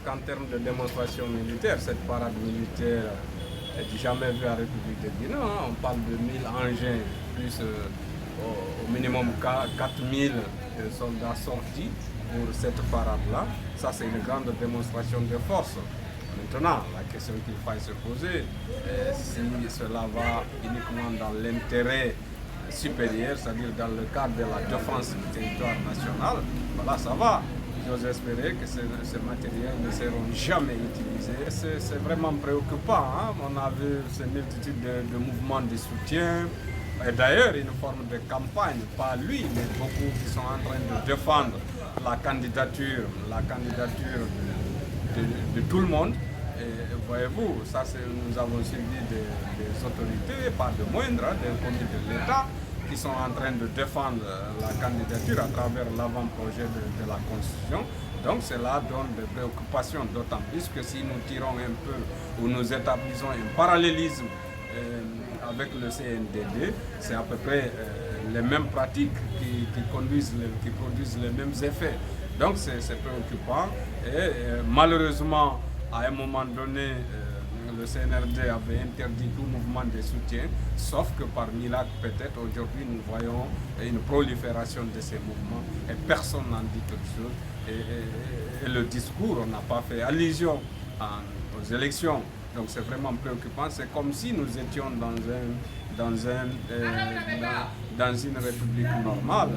qu'en termes de démonstration militaire, cette parade militaire est jamais vue en République de Guinée. On parle de 1000 engins, plus au minimum 4000 soldats sortis pour cette parade-là. Ça, c'est une grande démonstration de force. Maintenant, la question qu'il faille se poser, si cela va uniquement dans l'intérêt supérieur, c'est-à-dire dans le cadre de la défense du territoire national, voilà, ça va. J'ose espérer que ces matériels ne seront jamais utilisés. C'est vraiment préoccupant. Hein? On a vu ces multitudes de mouvements de soutien. Et d'ailleurs, une forme de campagne, pas lui, mais beaucoup qui sont en train de défendre la candidature de tout le monde. Et voyez-vous, ça nous avons suivi des autorités, pas de moindre, des commis de l'État, qui sont en train de défendre la candidature à travers l'avant-projet de la Constitution. Donc cela donne des préoccupations, d'autant plus que si nous tirons un peu ou nous établissons un parallélisme avec le CNDD, c'est à peu près les mêmes pratiques qui produisent les mêmes effets. Donc c'est préoccupant et malheureusement, à un moment donné, le CNRD avait interdit tout mouvement de soutien, sauf que par miracle, peut-être aujourd'hui, nous voyons une prolifération de ces mouvements et personne n'en dit quelque chose. Et le discours, on n'a pas fait allusion aux élections. Donc c'est vraiment préoccupant. C'est comme si nous étions dans une république normale,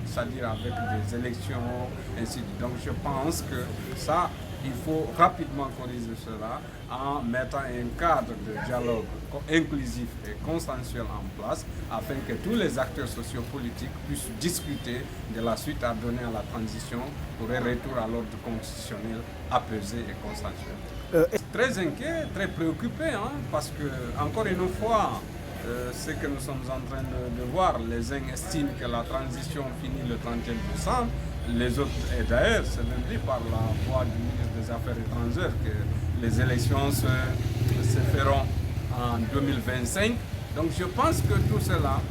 c'est-à-dire avec des élections, ainsi de suite. Donc je pense que ça, il faut rapidement corriger cela en mettant un cadre de dialogue inclusif et consensuel en place afin que tous les acteurs sociopolitiques puissent discuter de la suite à donner à la transition pour un retour à l'ordre constitutionnel apaisé et consensuel. Très inquiet, très préoccupé, hein, parce que, encore une fois, ce que nous sommes en train de voir, les uns estiment que la transition finit le 31 décembre, les autres, et d'ailleurs, c'est même dit par la voix du ministre des Affaires étrangères que les élections se feront en 2025. Donc je pense que tout cela,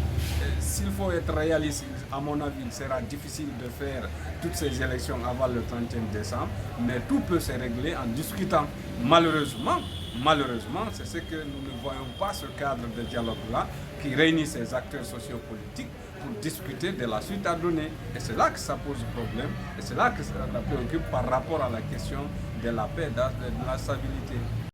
s'il faut être réaliste, à mon avis, il sera difficile de faire toutes ces élections avant le 31 décembre, mais tout peut se régler en discutant. Malheureusement, c'est ce que nous ne voyons pas, ce cadre de dialogue-là, qui réunit ces acteurs sociopolitiques pour discuter de la suite à donner. Et c'est là que ça pose problème, et c'est là que ça préoccupe par rapport à la question de la paix et de la stabilité.